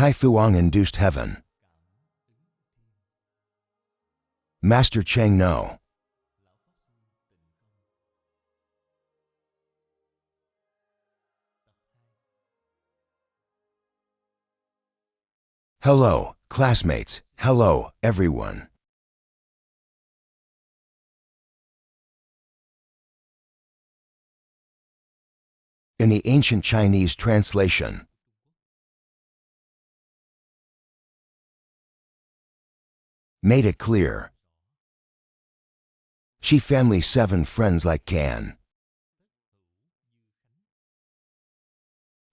Tai Fuang-induced heaven. Master Cheng No. Hello, classmates. Hello, everyone. In the ancient Chinese translation, made it clear. She family 7 friends like can.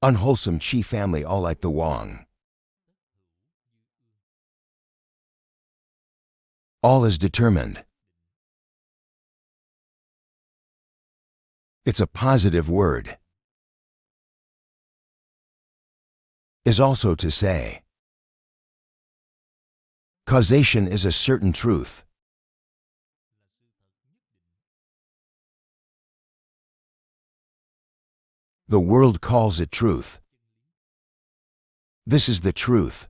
Unwholesome Chi family all like the Wang. All is determined. It's a positive word. Is also to say, causation is a certain truth. The world calls it truth. This is the truth.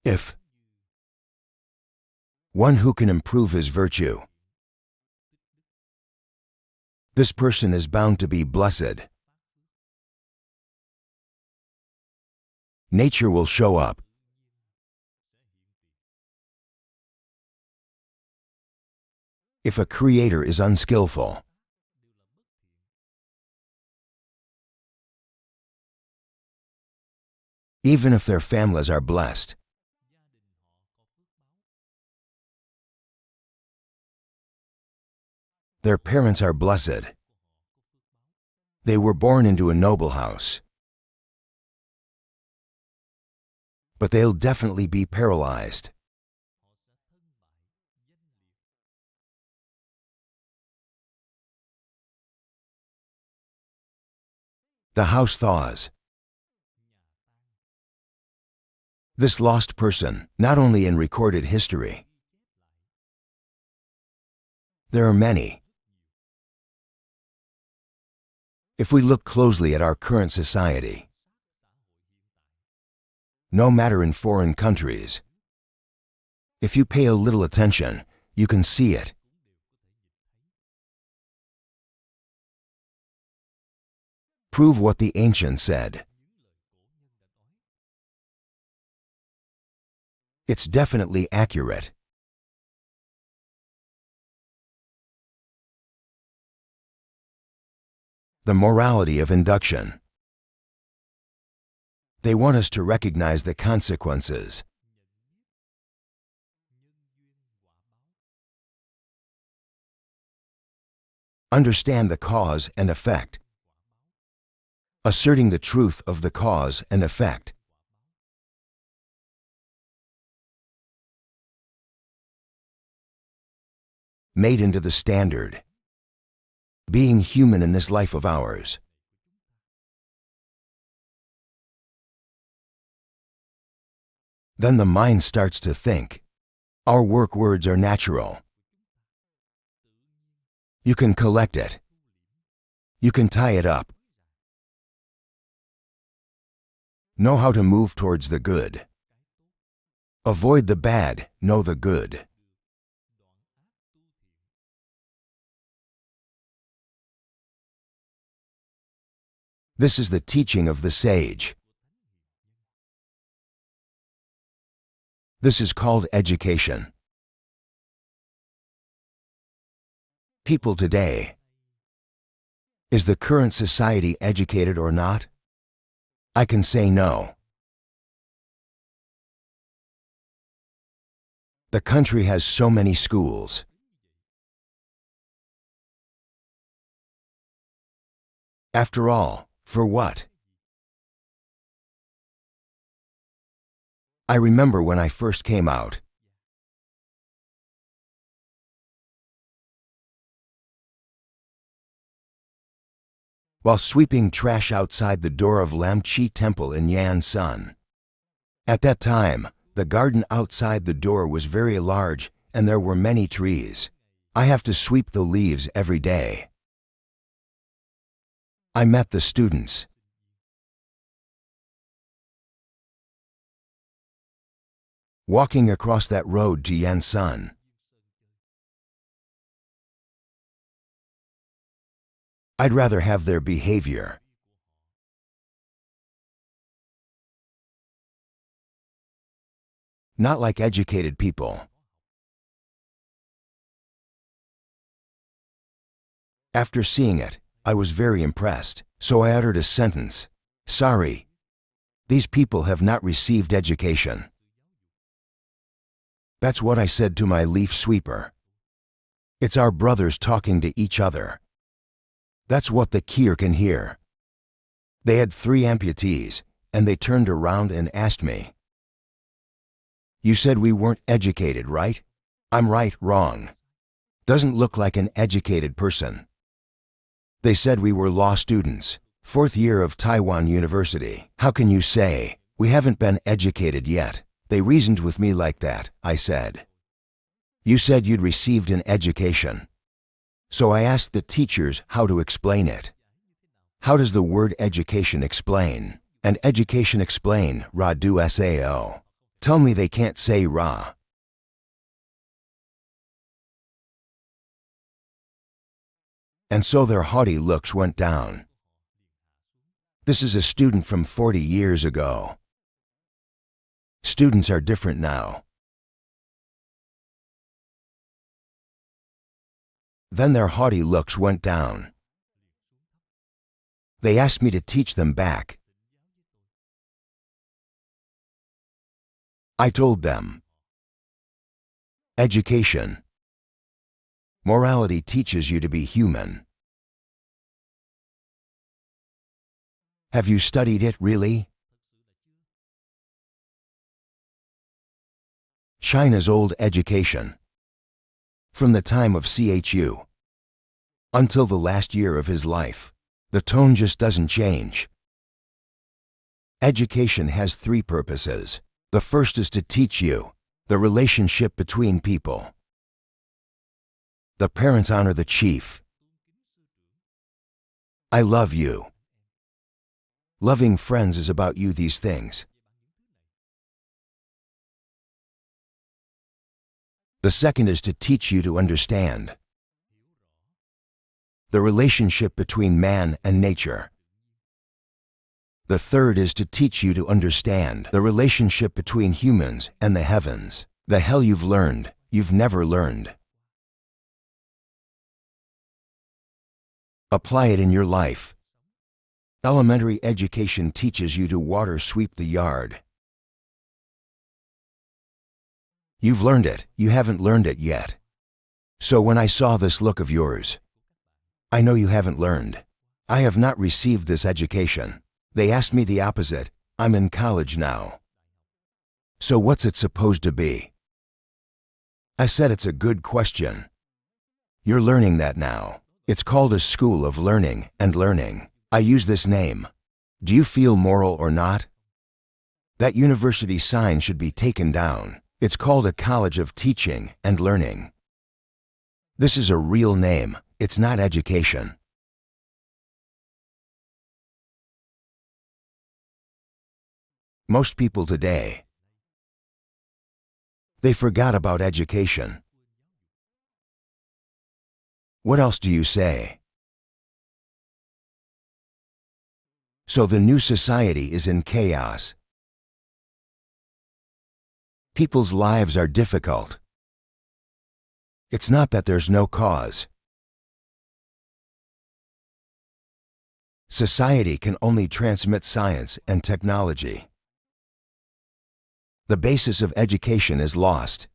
If one who can improve his virtue, this person is bound to be blessed. Nature will show up. If a creator is unskillful, even if their families are blessed, their parents are blessed. They were born into a noble house. But they'll definitely be paralyzed. The house thaws. This lost person, not only in recorded history, there are many. If we look closely at our current society, no matter in foreign countries, if you pay a little attention, you can see it. Prove what the ancients said. It's definitely accurate. The morality of induction. They want us to recognize the consequences. Understand the cause and effect. Asserting the truth of the cause and effect. Made into the standard. Being human in this life of ours. Then the mind starts to think. Our work words are natural. You can collect it. You can tie it up. Know how to move towards the good. Avoid the bad, know the good. This is the teaching of the sage. This is called education. People today. Is the current society educated or not? I can say no. The country has so many schools. After all, for what? I remember when I first came out. While sweeping trash outside the door of Lam Chi Temple in Yansan. At that time, the garden outside the door was very large and there were many trees. I have to sweep the leaves every day. I met the students. walking across that road to Yansan. I'd rather have their behavior. Not like educated people. After seeing it, I was very impressed, so I uttered a sentence. Sorry. These people have not received education. That's what I said to my leaf sweeper. It's our brothers talking to each other. That's what the Kier can hear. They had 3 amputees, and they turned around and asked me. You said we weren't educated, right? I'm right, wrong. Doesn't look like an educated person. They said we were law students, 4th year of Taiwan University. How can you say, we haven't been educated yet? They reasoned with me like that, I said. You said you'd received an education. So I asked the teachers how to explain it. How does the word education explain? And education explain, ra du sao. Tell me they can't say ra. And so their haughty looks went down. This is a student from 40 years ago. Students are different now. Then their haughty looks went down. They asked me to teach them back. I told them. Education. Morality teaches you to be human. Have you studied it, really? China's old education. From the time of Chu until the last year of his life, the tone just doesn't change. Education has 3 purposes. The first is to teach you the relationship between people. The parents honor the chief. I love you. Loving friends is about you, these things. The second is to teach you to understand the relationship between man and nature. The third is to teach you to understand the relationship between humans and the heavens. The hell you've learned, you've never learned. Apply it in your life. Elementary education teaches you to water sweep the yard. You've learned it, you haven't learned it yet. So when I saw this look of yours, I know you haven't learned. I have not received this education. They asked me the opposite. I'm in college now. So what's it supposed to be? I said it's a good question. You're learning that now. It's called a school of learning and learning. I use this name. Do you feel moral or not? That university sign should be taken down. It's called a college of teaching and learning. This is a real name. It's not education. Most people today, they forgot about education. What else do you say? So the new society is in chaos. People's lives are difficult. It's not that there's no cause. Society can only transmit science and technology. The basis of education is lost.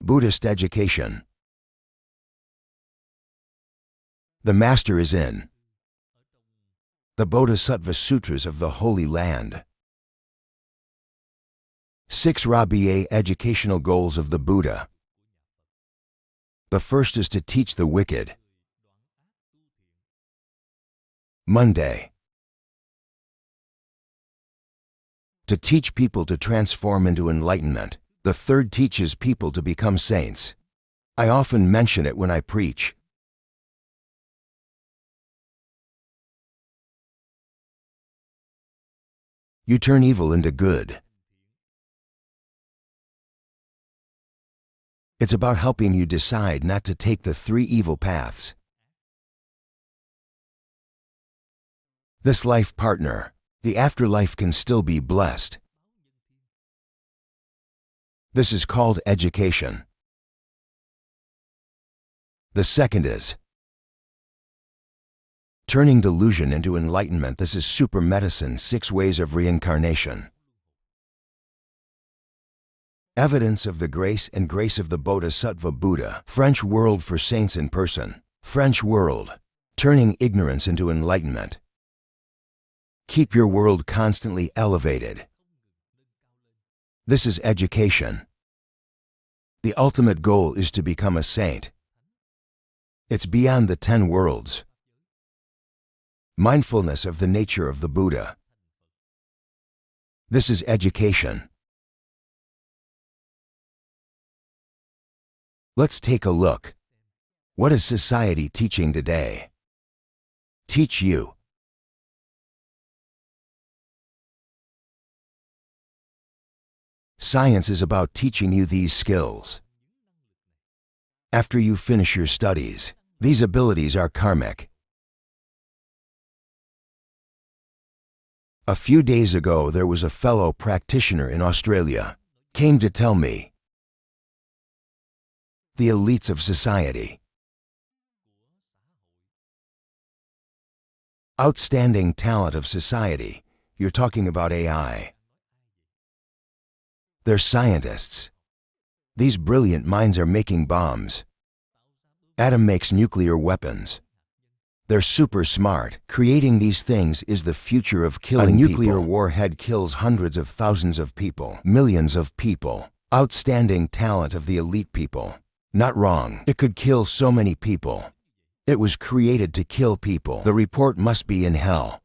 Buddhist education. The Master is in the Bodhisattva Sutras of the Holy Land. 6 Ra-Ba educational goals of the Buddha. The first is to teach the wicked. Monday. To teach people to transform into enlightenment. The third teaches people to become saints. I often mention it when I preach. You turn evil into good. It's about helping you decide not to take the three evil paths. This life partner, the afterlife can still be blessed. This is called education. The second is turning delusion into enlightenment. This is super medicine, 6 ways of reincarnation. Evidence of the grace and grace of the Bodhisattva Buddha. French world for saints in person. French world, turning ignorance into enlightenment. Keep your world constantly elevated. This is education. The ultimate goal is to become a saint. It's beyond the 10 worlds. Mindfulness of the nature of the Buddha. This is education. Let's take a look. What is society teaching today? Teach you. Science is about teaching you these skills. After you finish your studies, these abilities are karmic. A few days ago, there was a fellow practitioner in Australia, came to tell me, the elites of society, outstanding talent of society, you're talking about AI. They're scientists. These brilliant minds are making bombs. Atom makes nuclear weapons. They're super smart. Creating these things is the future of killing people. A nuclear warhead kills hundreds of thousands of people, millions of people. Outstanding talent of the elite people. Not wrong. It could kill so many people. It was created to kill people. The report must be in hell.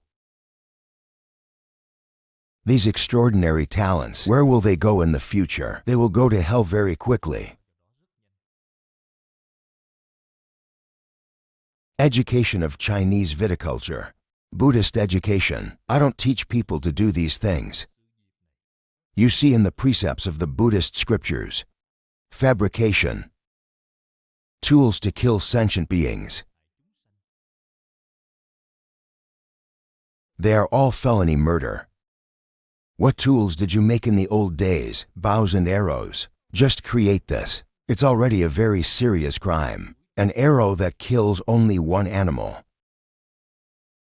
These extraordinary talents, where will they go in the future? They will go to hell very quickly. Education of Chinese viticulture. Buddhist education. I don't teach people to do these things. You see in the precepts of the Buddhist scriptures. Fabrication. Tools to kill sentient beings. They are all felony murder. What tools did you make in the old days? Bows and arrows. Just create this. It's already a very serious crime. An arrow that kills only one animal.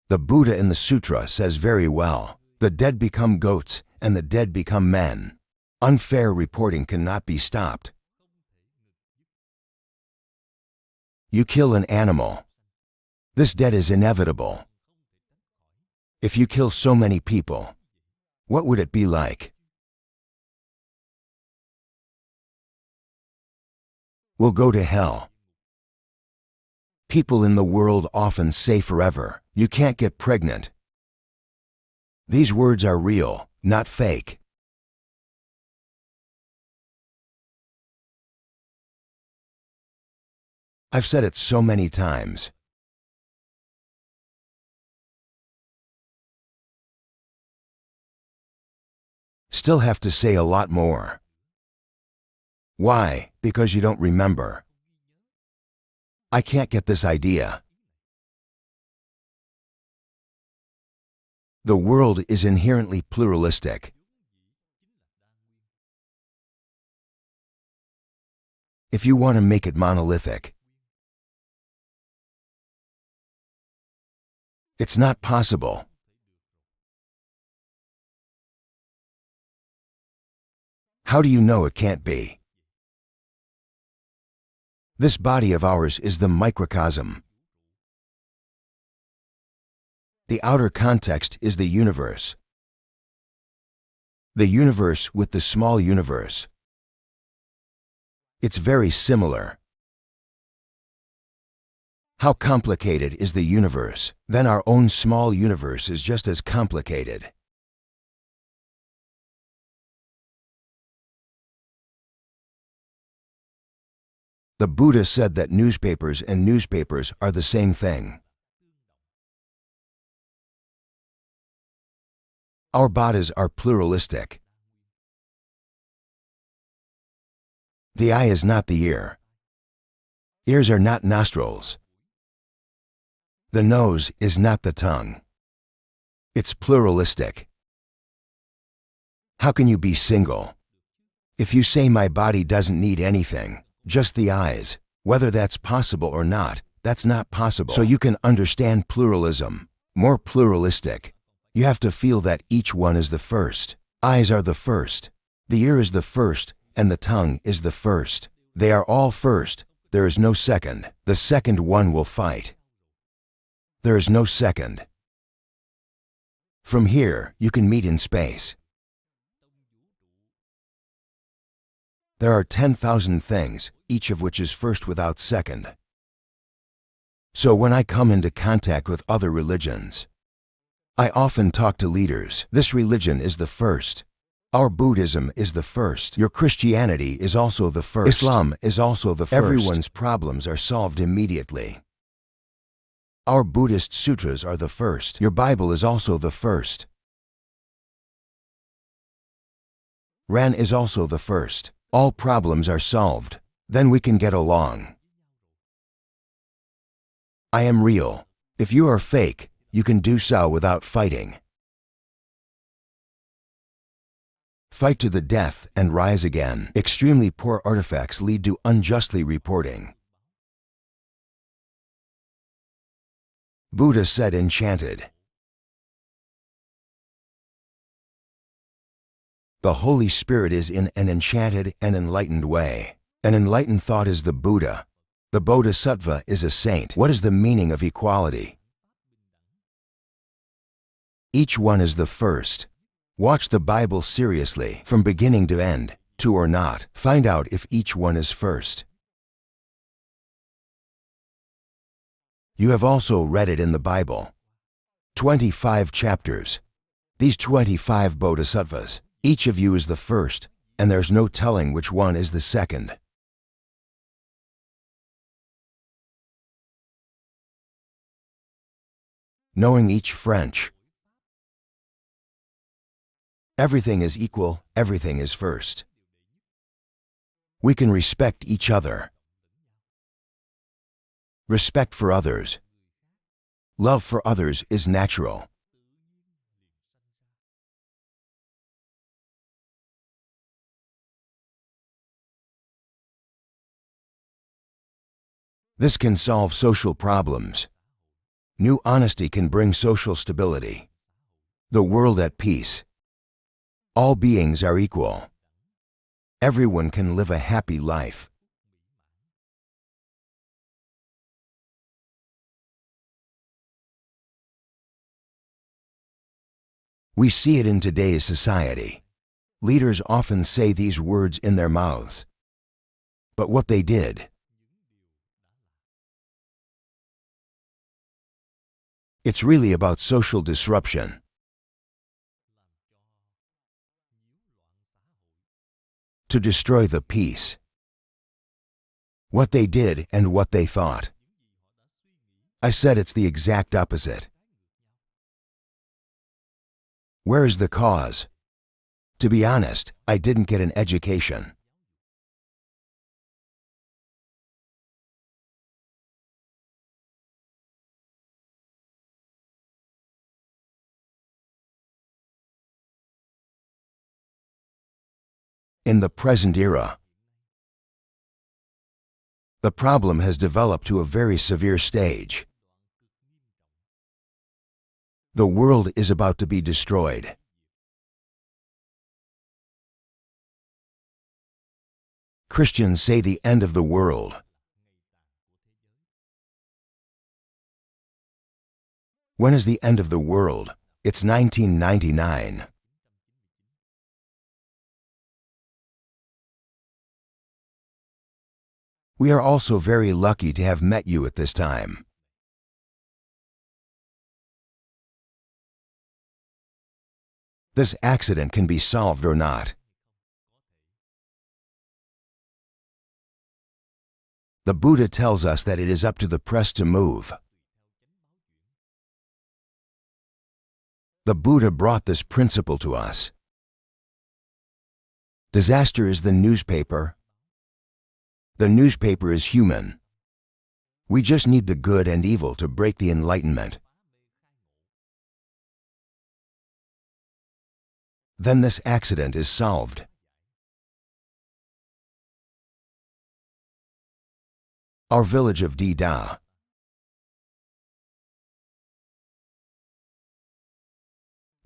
The Buddha in the Sutra says very well, the dead become goats and the dead become men. Unfair reporting cannot be stopped. You kill an animal. This death is inevitable. If you kill so many people, what would it be like? We'll go to hell. People in the world often say forever, you can't get pregnant. These words are real, not fake. I've said it so many times. Still have to say a lot more. Why? Because you don't remember. I can't get this idea. The world is inherently pluralistic. If you want to make it monolithic, it's not possible. How do you know it can't be? This body of ours is the microcosm. The outer context is the universe. The universe with the small universe. It's very similar. How complicated is the universe? Then our own small universe is just as complicated. The Buddha said that newspapers and newspapers are the same thing. Our bodies are pluralistic. The eye is not the ear. Ears are not nostrils. The nose is not the tongue. It's pluralistic. How can you be single? If you say my body doesn't need anything, just the eyes, whether that's possible or not, that's not possible. So you can understand pluralism, more pluralistic. You have to feel that each one is the first. Eyes are the first. The ear is the first, and the tongue is the first. They are all first. There is no second. The second one will fight. There is no second. From here, you can meet in space. There are 10,000 things, each of which is first without second. So when I come into contact with other religions, I often talk to leaders. This religion is the first. Our Buddhism is the first. Your Christianity is also the first. Islam is also the first. Everyone's problems are solved immediately. Our Buddhist sutras are the first. Your Bible is also the first. Ran is also the first. All problems are solved. Then we can get along. I am real. If you are fake, you can do so without fighting. Fight to the death and rise again. Extremely poor artifacts lead to unjustly reporting. Buddha said enchanted. The Holy Spirit is in an enchanted and enlightened way. An enlightened thought is the Buddha. The Bodhisattva is a saint. What is the meaning of equality? Each one is the first. Watch the Bible seriously, from beginning to end, to or not. Find out if each one is first. You have also read it in the Bible. 25 chapters. These 25 bodhisattvas. Each of you is the first, and there's no telling which one is the second. Knowing each French. Everything is equal, everything is first. We can respect each other. Respect for others. Love for others is natural. This can solve social problems. New honesty can bring social stability. The world at peace. All beings are equal. Everyone can live a happy life. We see it in today's society. Leaders often say these words in their mouths. But what they did. It's really about social disruption. To destroy the peace. What they did and what they thought. I said it's the exact opposite. Where is the cause? To be honest, I didn't get an education. In the present era, the problem has developed to a very severe stage. The world is about to be destroyed. Christians say the end of the world. When is the end of the world? It's 1999. We are also very lucky to have met you at this time. This accident can be solved or not. The Buddha tells us that it is up to the press to move. The Buddha brought this principle to us. Disaster is the newspaper. The newspaper is human. We just need the good and evil to break the enlightenment. Then this accident is solved. Our village of Dida.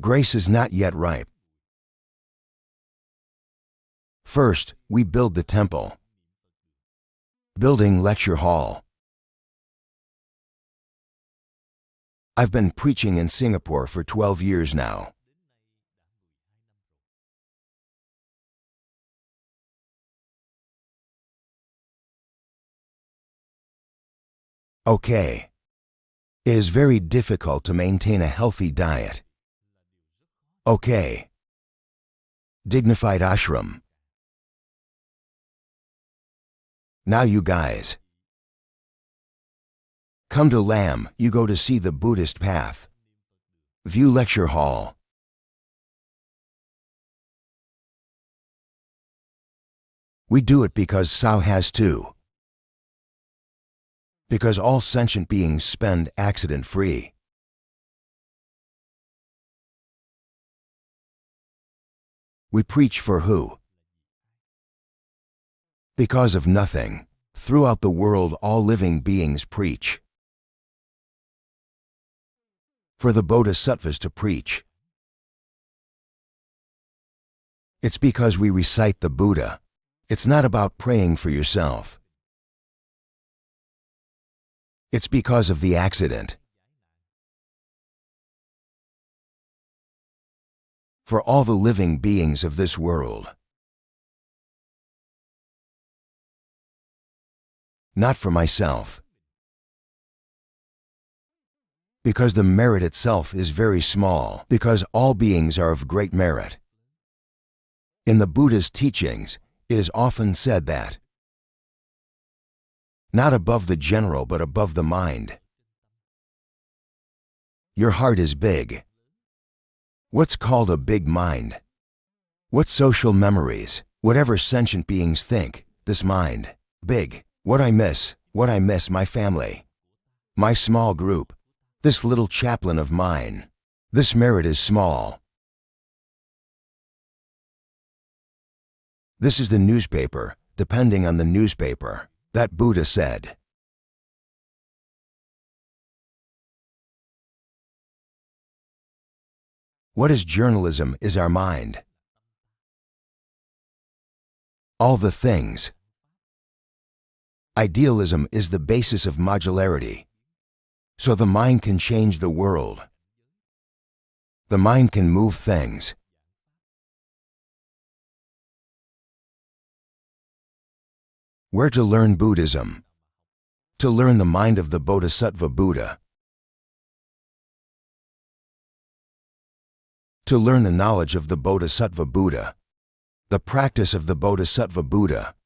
Grace is not yet ripe. First, we build the temple. Building lecture hall. I've been preaching in Singapore for 12 years now. Okay. It is very difficult to maintain a healthy diet. Okay. Dignified ashram. Now you guys. Come to Lam, you go to see the Buddhist path. View lecture hall. We do it because Sao has to. Because all sentient beings spend accident-free. We preach for who? Because of nothing. Throughout the world, all living beings preach. For the Bodhisattvas to preach. It's because we recite the Buddha. It's not about praying for yourself. It's because of the accident. For all the living beings of this world. Not for myself. Because the merit itself is very small. Because all beings are of great merit. In the Buddha's teachings, it is often said that not above the general but above the mind. Your heart is big. What's called a big mind? What social memories, whatever sentient beings think, this mind, big, what I miss, my family, my small group, this little chaplain of mine, this merit is small. This is the newspaper, depending on the newspaper. That Buddha said. What is journalism is our mind. All the things. Idealism is the basis of modularity. So the mind can change the world. The mind can move things. Where to learn Buddhism? To learn the mind of the Bodhisattva Buddha. To learn the knowledge of the Bodhisattva Buddha. The practice of the Bodhisattva Buddha.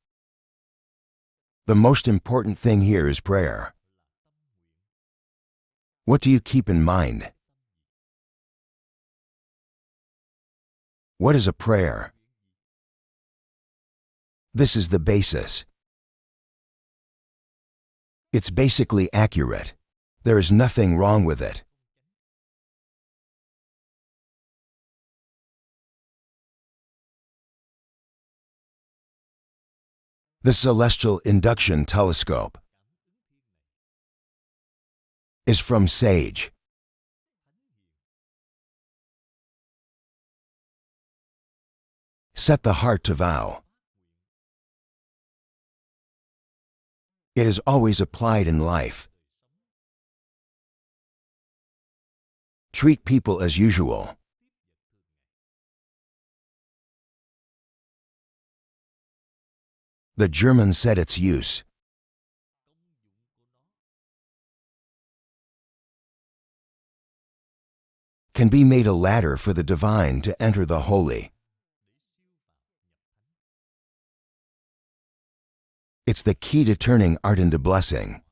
The most important thing here is prayer. What do you keep in mind? What is a prayer? This is the basis. It's basically accurate. There is nothing wrong with it. The Celestial Induction Telescope is from Sage. Set the heart to vow. It is always applied in life. Treat people as usual. The German said its use. Can be made a ladder for the divine to enter the holy. It's the key to turning art into blessing.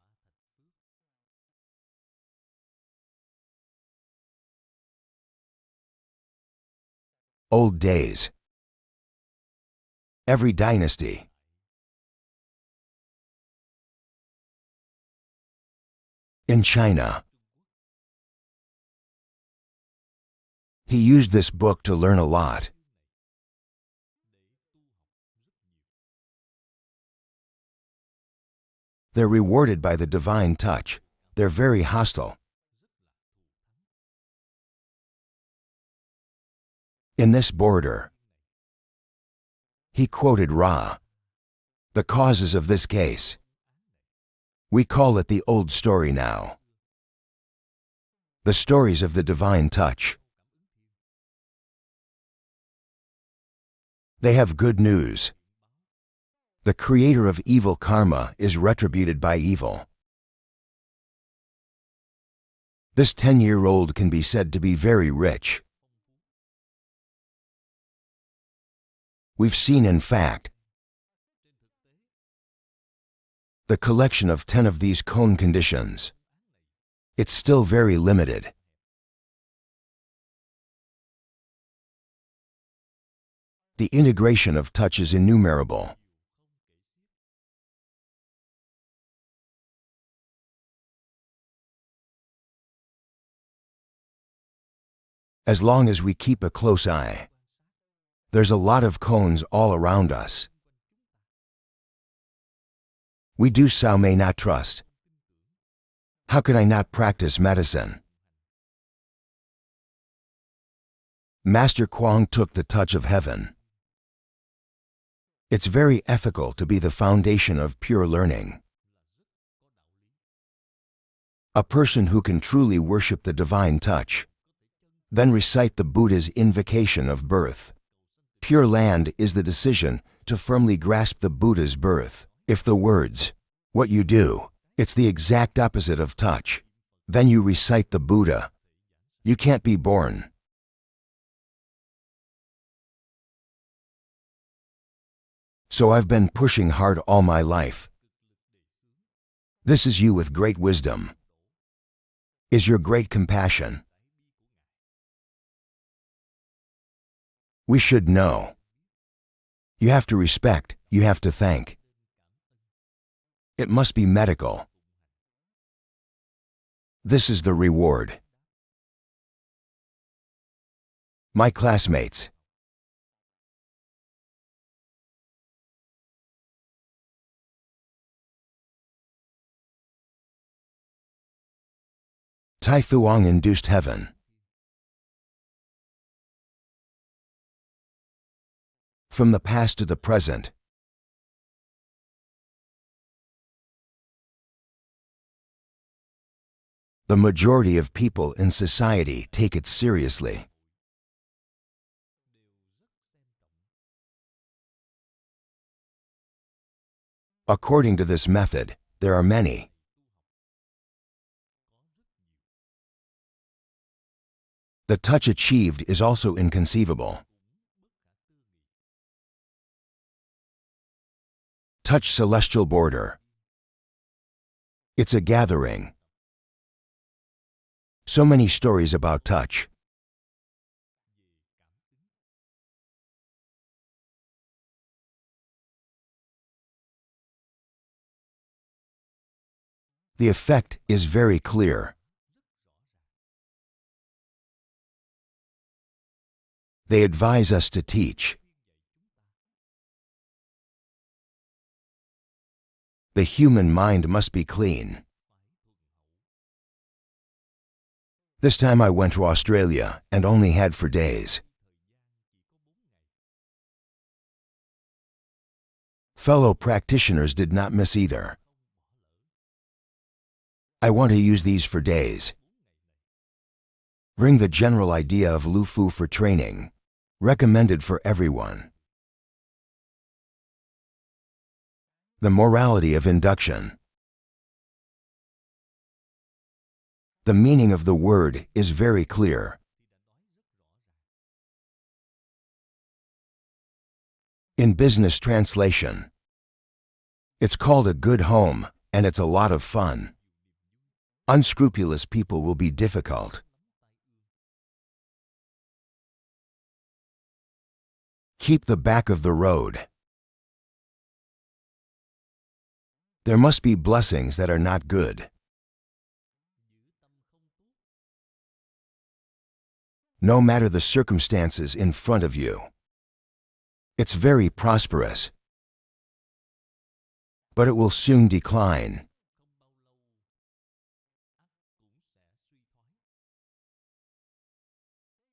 Old days. Every dynasty. in China. He used this book to learn a lot. They're rewarded by the divine touch. They're very hostile. In this border, he quoted Ra. The causes of this case. We call it the old story now. The stories of the divine touch. They have good news. The creator of evil karma is retributed by evil. This 10-year-old can be said to be very rich. We've seen, in fact, the collection of 10 of these cone conditions. It's still very limited. The integration of touch is innumerable. As long as we keep a close eye, there's a lot of cones all around us. We do so may not trust. How could I not practice medicine? Master Kuang took the touch of heaven. It's very ethical to be the foundation of pure learning. A person who can truly worship the divine touch, then recite the Buddha's invocation of birth. Pure Land is the decision to firmly grasp the Buddha's birth. If the words, what you do, it's the exact opposite of touch, then you recite the Buddha. You can't be born. So I've been pushing hard all my life. This is you with great wisdom. Is your great compassion. We should know. You have to respect, you have to thank. It must be medical. This is the reward. My classmates. Tai Thuong induced heaven. From the past to the present, the majority of people in society take it seriously. According to this method, there are many. The touch achieved is also inconceivable. Touch celestial border. It's a gathering. So many stories about touch. The effect is very clear. They advise us to teach. The human mind must be clean. This time I went to Australia and only had 4 days. Fellow practitioners did not miss either. I want to use these for days. Bring the general idea of Lu Fu for training. Recommended for everyone. The morality of induction. The meaning of the word is very clear. In business translation, it's called a good home, and it's a lot of fun. Unscrupulous people will be difficult. Keep the back of the road. There must be blessings that are not good. no matter the circumstances in front of you. It's very prosperous, but it will soon decline.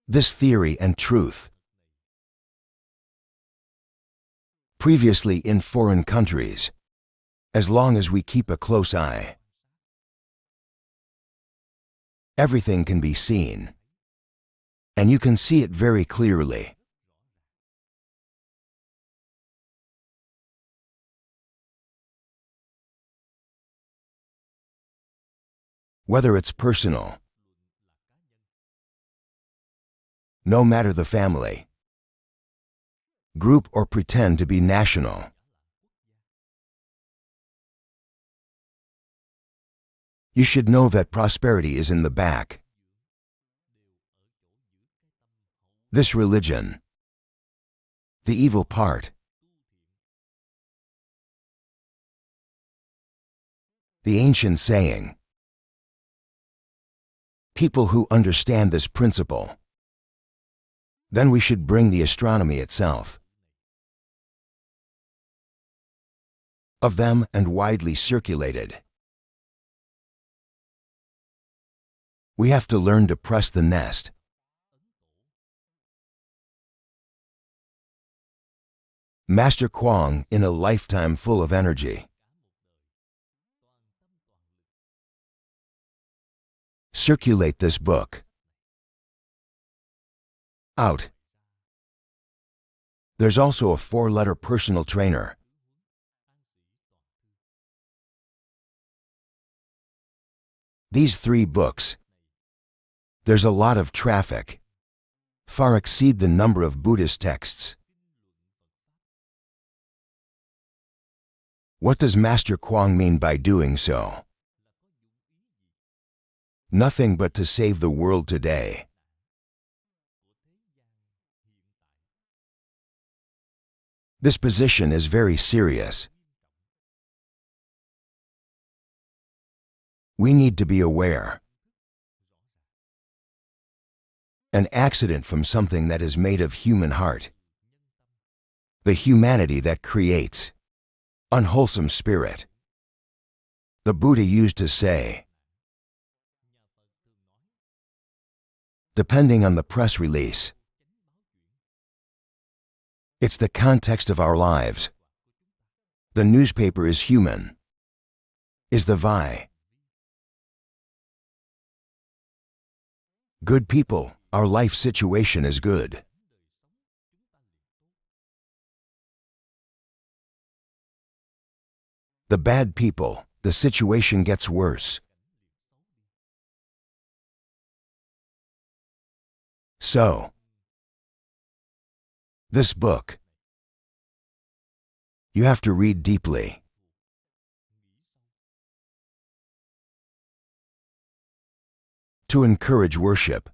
This theory and truth, previously in foreign countries, as long as we keep a close eye, everything can be seen, and you can see it very clearly. Whether it's personal, no matter the family, group, or pretend to be national. You should know that prosperity is in the back. This religion, the evil part, the ancient saying, people who understand this principle, then we should bring the astronomy itself, of them and widely circulated. We have to learn to press the nest. Master Kwong in a lifetime full of energy. Circulate this book. Out. There's also a 4-letter personal trainer. These 3 books, there's a lot of traffic, far exceed the number of Buddhist texts. What does Master Kwong mean by doing so? Nothing but to save the world today. This position is very serious. We need to be aware. An accident from something that is made of human heart. The humanity that creates unwholesome spirit. The Buddha used to say, depending on the press release, it's the context of our lives. The newspaper is human, is the vi. Good people, our life situation is good. The bad people, the situation gets worse. So, this book, you have to read deeply. To encourage worship.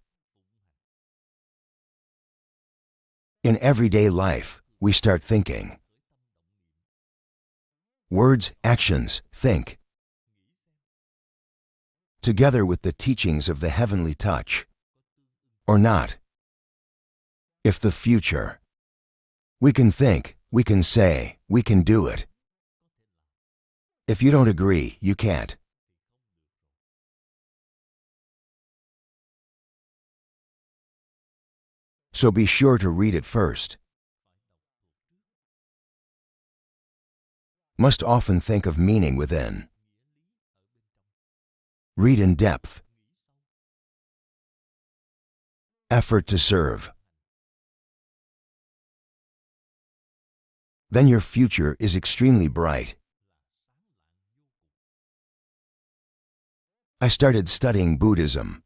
In everyday life, we start thinking. Words, actions, think. Together with the teachings of the heavenly touch. Or not. If the future. We can think, we can say, we can do it. If you don't agree, you can't. So be sure to read it first. Must often think of meaning within. Read in depth. Effort to serve. Then your future is extremely bright. I started studying Buddhism.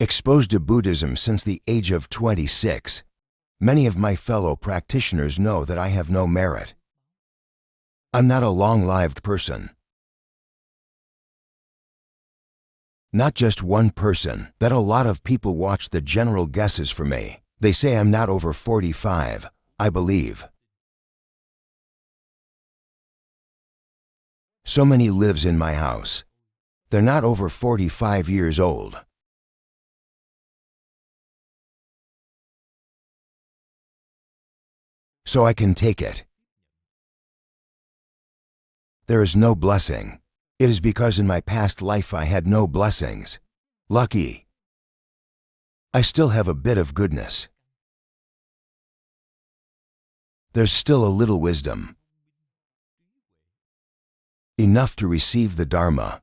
Exposed to Buddhism since the age of 26, many of my fellow practitioners know that I have no merit. I'm not a long-lived person. Not just one person, that a lot of people watch the general guesses for me. They say I'm not over 45, I believe. So many lives in my house. They're not over 45 years old. so I can take it. There is no blessing. It is because in my past life I had no blessings. Lucky. I still have a bit of goodness. There's still a little wisdom. Enough to receive the Dharma.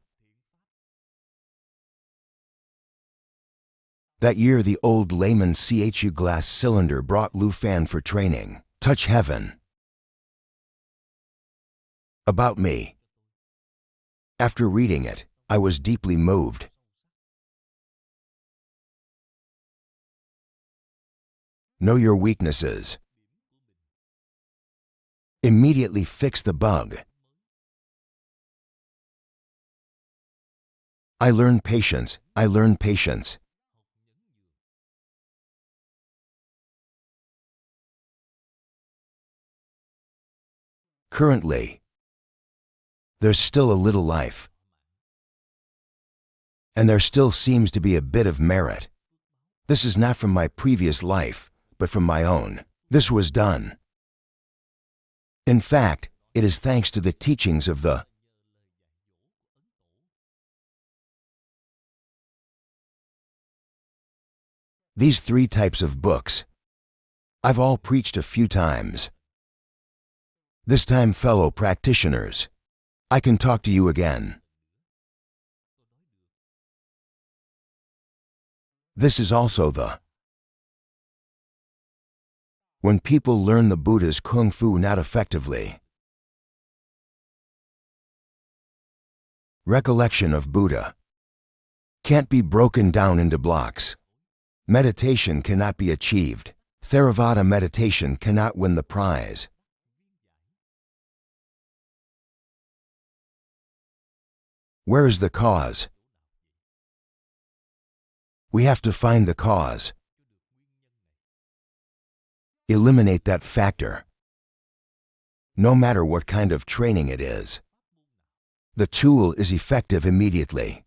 That year the old layman Chu glass cylinder brought Lu Fan for training. Touch heaven. About me. After reading it, I was deeply moved. Know your weaknesses. Immediately fix the bug. I learned patience. I learned patience. Currently, there's still a little life. And there still seems to be a bit of merit. This is not from my previous life, but from my own. This was done. In fact, it is thanks to the teachings of these three types of books. I've all preached a few times. This time, fellow practitioners, I can talk to you again. This is also when people learn the Buddha's Kung Fu not effectively. Recollection of Buddha can't be broken down into blocks. Meditation cannot be achieved. Theravada meditation cannot win the prize. Where is the cause? We have to find the cause. Eliminate that factor. No matter what kind of training it is. The tool is effective immediately.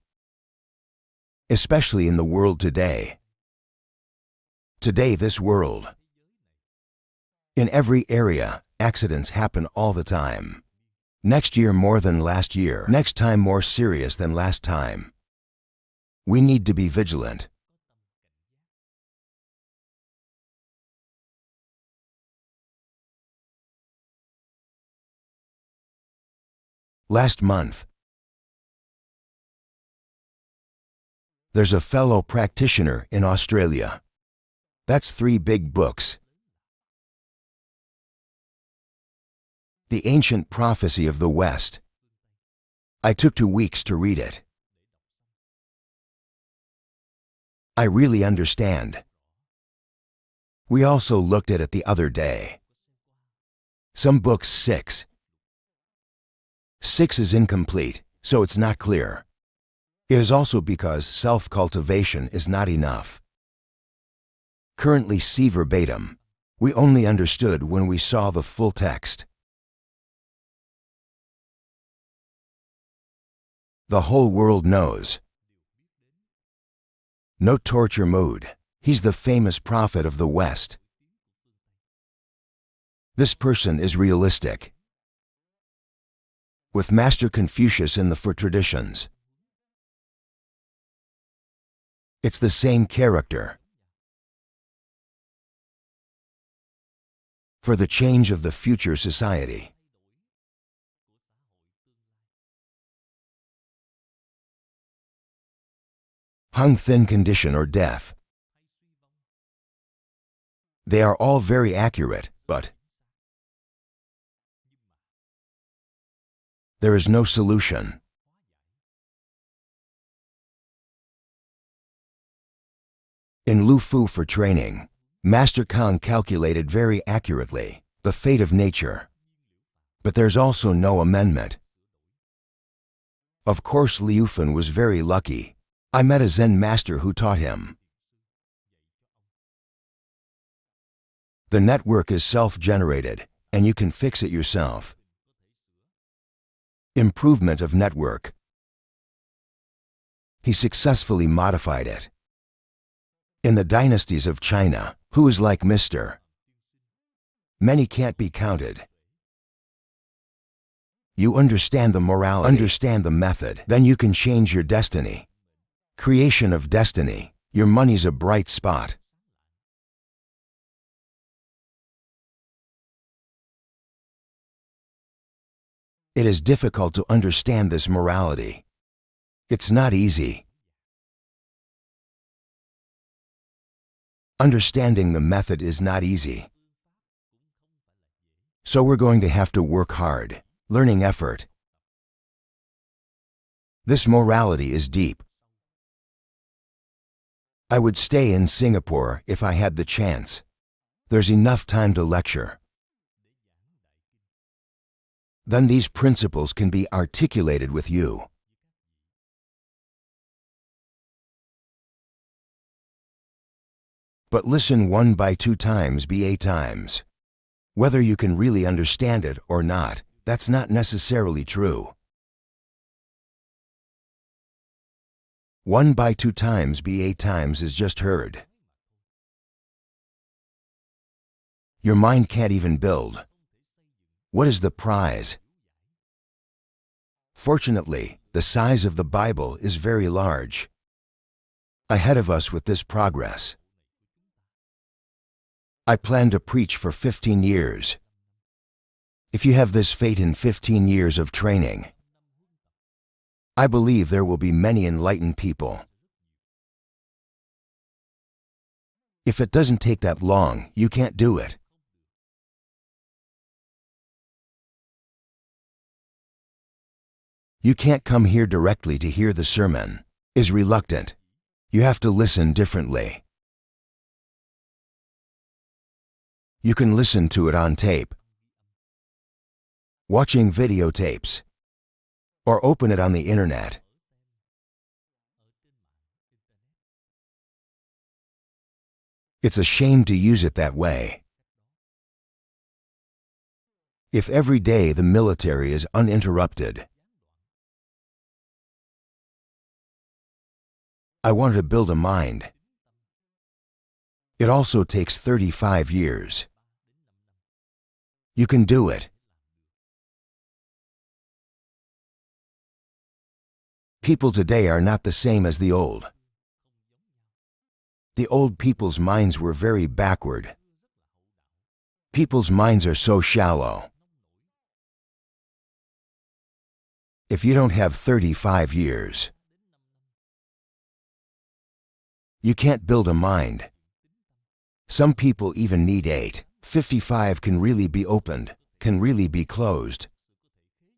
Especially in the world today. Today, this world. In every area, accidents happen all the time. Next year more than last year. Next time more serious than last time. We need to be vigilant. Last month, there's a fellow practitioner in Australia. That's 3 big books. The Ancient Prophecy of the West. I took 2 weeks to read it. I really understand. We also looked at it the other day. Some books 6. 6 is incomplete, so it's not clear. It is also because self-cultivation is not enough. Currently see verbatim. We only understood when we saw the full text. The whole world knows. No torture mood. He's the famous prophet of the West. This person is realistic. With Master Confucius in the 4 traditions. It's the same character. For the change of the future society. Hung thin condition or death. They are all very accurate, but there is no solution. In Lu Fu for training, Master Kang calculated very accurately the fate of nature. But there's also no amendment. Of course, Liu Fan was very lucky. I met a Zen master who taught him. The network is self-generated, and you can fix it yourself. Improvement of network. He successfully modified it. In the dynasties of China, who is like Mr. Many can't be counted. You understand the morality, understand the method, then you can change your destiny. Creation of destiny. Your money's a bright spot. It is difficult to understand this morality. It's not easy. Understanding the method is not easy. So we're going to have to work hard, learning effort. This morality is deep. I would stay in Singapore if I had the chance. There's enough time to lecture. Then these principles can be articulated with you. But listen 1 by 2 times be 8 times. Whether you can really understand it or not, that's not necessarily true. 1 by 2 times be 8 times is just heard. Your mind can't even build. What is the prize? Fortunately, the size of the Bible is very large. Ahead of us with this progress. I plan to preach for 15 years. If you have this faith in 15 years of training, I believe there will be many enlightened people. If it doesn't take that long, you can't do it. You can't come here directly to hear the sermon. Is reluctant. You have to listen differently. You can listen to it on tape, watching videotapes, or open it on the internet. It's a shame to use it that way. If every day the military is uninterrupted, I want to build a mind. It also takes 35 years. You can do it. People today are not the same as the old. The old people's minds were very backward. People's minds are so shallow. If you don't have 35 years, you can't build a mind. Some people even need 8. 55 can really be opened, can really be closed.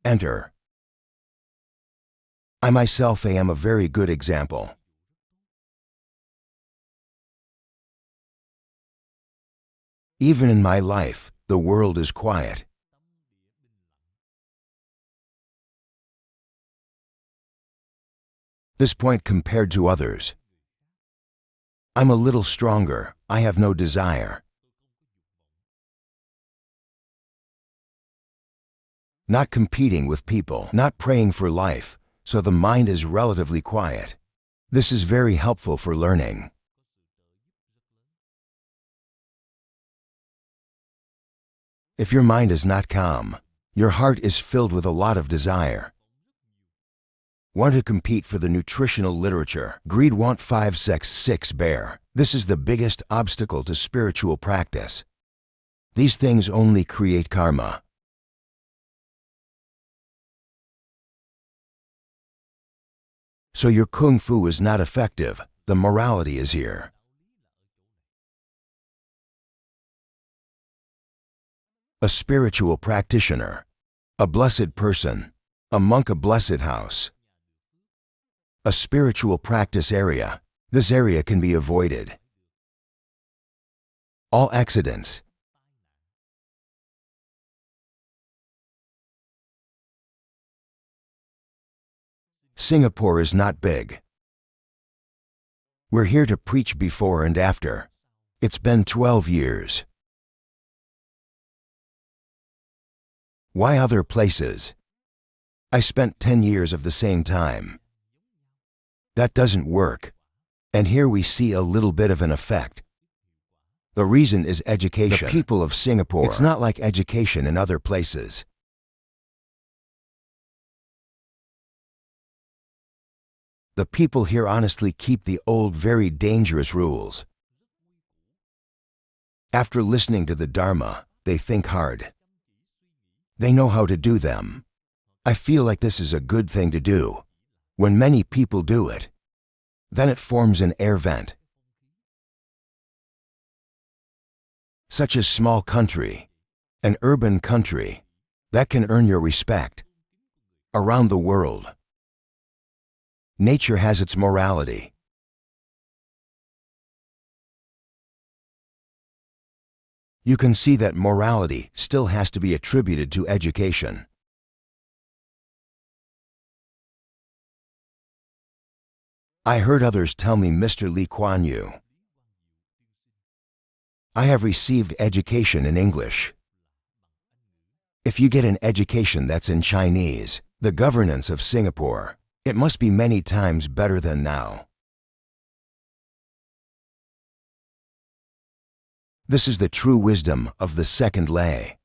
Enter. I myself am a very good example. Even in my life, the world is quiet. This point compared to others. I'm a little stronger. I have no desire. Not competing with people, not praying for life, so the mind is relatively quiet. This is very helpful for learning. If your mind is not calm, your heart is filled with a lot of desire. Want to compete for the nutritional literature. Greed, want 5, sex 6, bear. This is the biggest obstacle to spiritual practice. These things only create karma. So your kung fu is not effective. The morality is here. A spiritual practitioner, a blessed person, a monk, a blessed house. A spiritual practice area. This area can be avoided. All accidents. Singapore is not big. We're here to preach before and after. It's been 12 years. Why other places? I spent 10 years of the same time. That doesn't work. And here we see a little bit of an effect. The reason is education. The people of Singapore. It's not like education in other places. The people here honestly keep the old, very dangerous rules. After listening to the Dharma, they think hard. They know how to do them. I feel like this is a good thing to do. When many people do it, then it forms an air vent. Such a small country, an urban country, that can earn your respect. Around the world, nature has its morality. You can see that morality still has to be attributed to education. I heard others tell me, Mr. Lee Kuan Yew, I have received education in English. If you get an education that's in Chinese, the governance of Singapore, it must be many times better than now. This is the true wisdom of the second lay.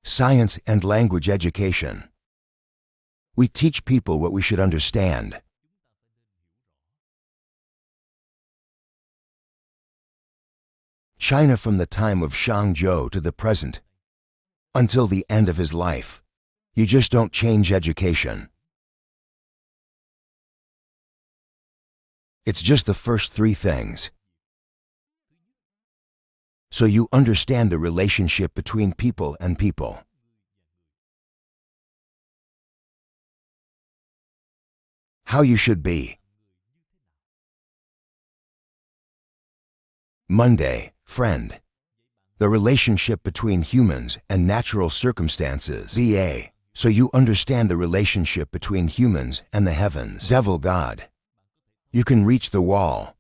Science and language education. We teach people what we should understand. China from the time of Shangzhou to the present, until the end of his life. You just don't change education. It's just the first three things. So you understand the relationship between people and people. How you should be. Monday, friend. The relationship between humans and natural circumstances. VA. So you understand the relationship between humans and the heavens. Devil God. You can reach the wall.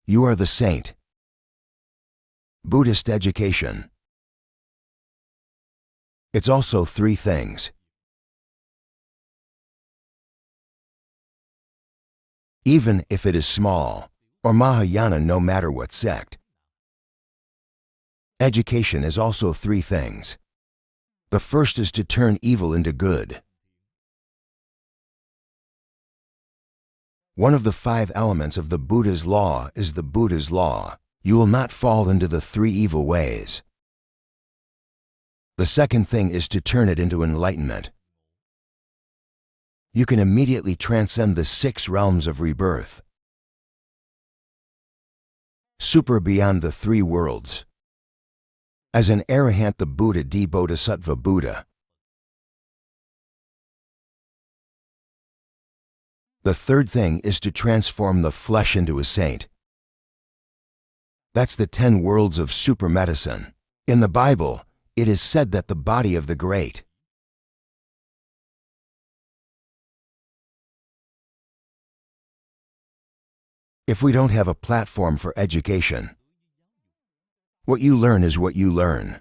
You are the saint. Buddhist education. It's also three things. Even if it is small, or Mahayana, no matter what sect. Education is also three things. The first is to turn evil into good. One of the 5 elements of the Buddha's law is the Buddha's law. You will not fall into the 3 evil ways. The second thing is to turn it into enlightenment. You can immediately transcend the 6 realms of rebirth. Super beyond the 3 worlds. As an arahant, the Buddha, the Bodhisattva Buddha. The third thing is to transform the flesh into a saint. That's the 10 worlds of super medicine. In the Bible, it is said that the body of the great. If we don't have a platform for education, what you learn is what you learn.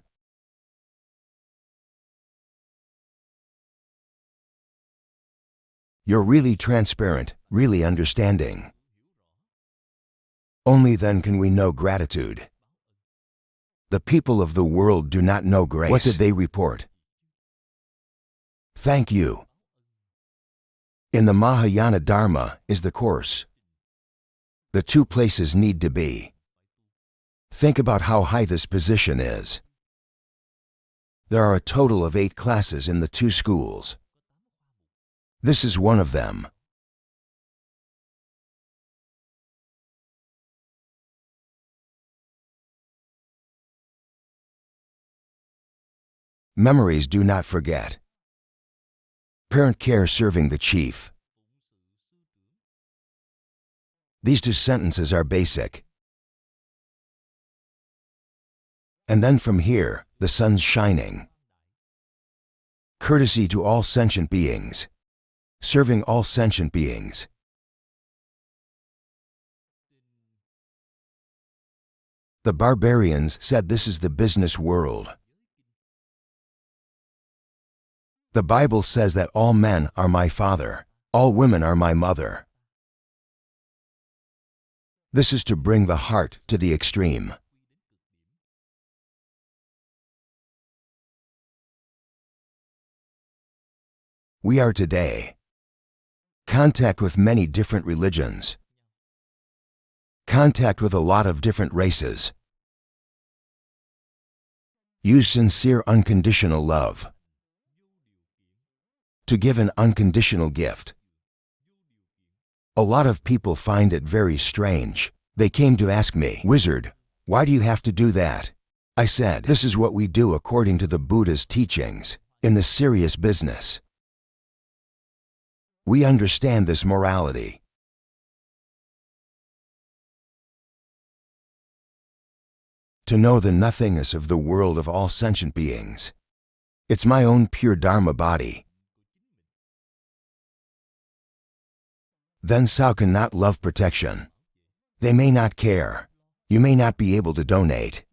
You're really transparent, really understanding. Only then can we know gratitude. The people of the world do not know grace. What did they report? Thank you. In the Mahayana Dharma is the course. The 2 places need to be. Think about how high this position is. There are a total of 8 classes in the 2 schools. This is one of them. Memories do not forget. Parent care serving the chief. These 2 sentences are basic. And then from here, the sun's shining. Courtesy to all sentient beings. Serving all sentient beings. The barbarians said this is the business world. The Bible says that all men are my father, all women are my mother. This is to bring the heart to the extreme. We are today contact with many different religions, contact with a lot of different races. Use sincere unconditional love to give an unconditional gift. A lot of people find it very strange. They came to ask me, "Wizard, why do you have to do that?" I said, "This is what we do according to the Buddha's teachings in the serious business. We understand this morality. To know the nothingness of the world of all sentient beings. It's my own pure Dharma body. Then Sao cannot love protection. They may not care. You may not be able to donate.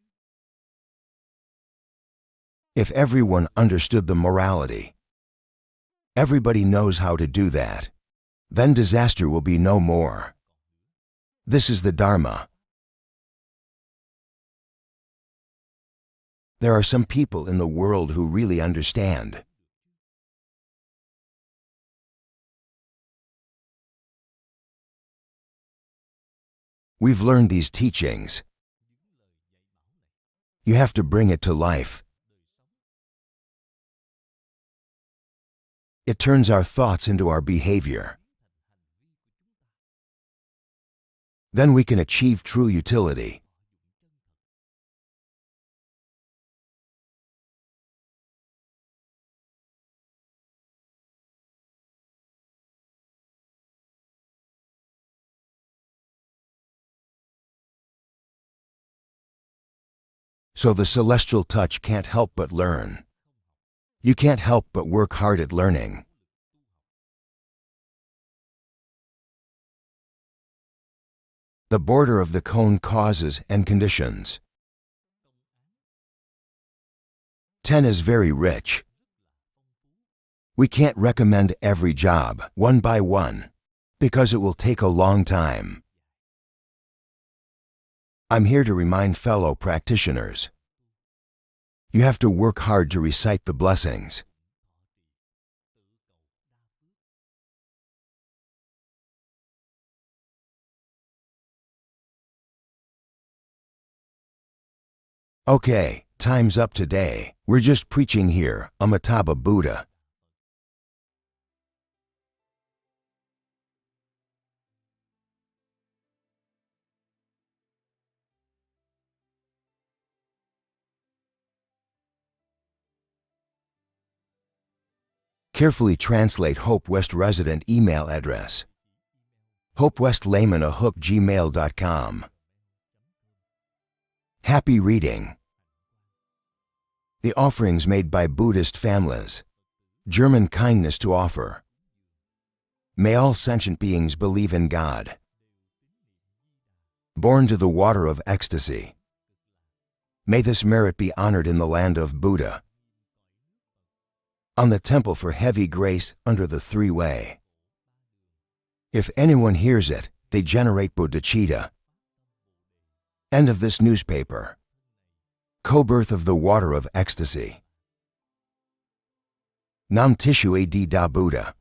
If everyone understood the morality, everybody knows how to do that, then disaster will be no more. This is the Dharma. There are some people in the world who really understand. We've learned these teachings. You have to bring it to life. It turns our thoughts into our behavior. Then we can achieve true utility. So the celestial touch can't help but learn. You can't help but work hard at learning. The border of the cone causes and conditions. 10 is very rich. We can't recommend every job, one by one, because it will take a long time. I'm here to remind fellow practitioners. You have to work hard to recite the blessings. Okay, time's up today. We're just preaching here, Amitabha Buddha. Carefully translate Hope West resident email address. hopewestlayman@gmail.com. Happy reading. The offerings made by Buddhist families. German kindness to offer. May all sentient beings believe in God. Born to the water of ecstasy. May this merit be honored in the land of Buddha. On the temple for heavy grace under the three-way. If anyone hears it, they generate bodhicitta. End of this newspaper. Co-birth of the water of ecstasy. Nam Tishu Ad Da Buddha.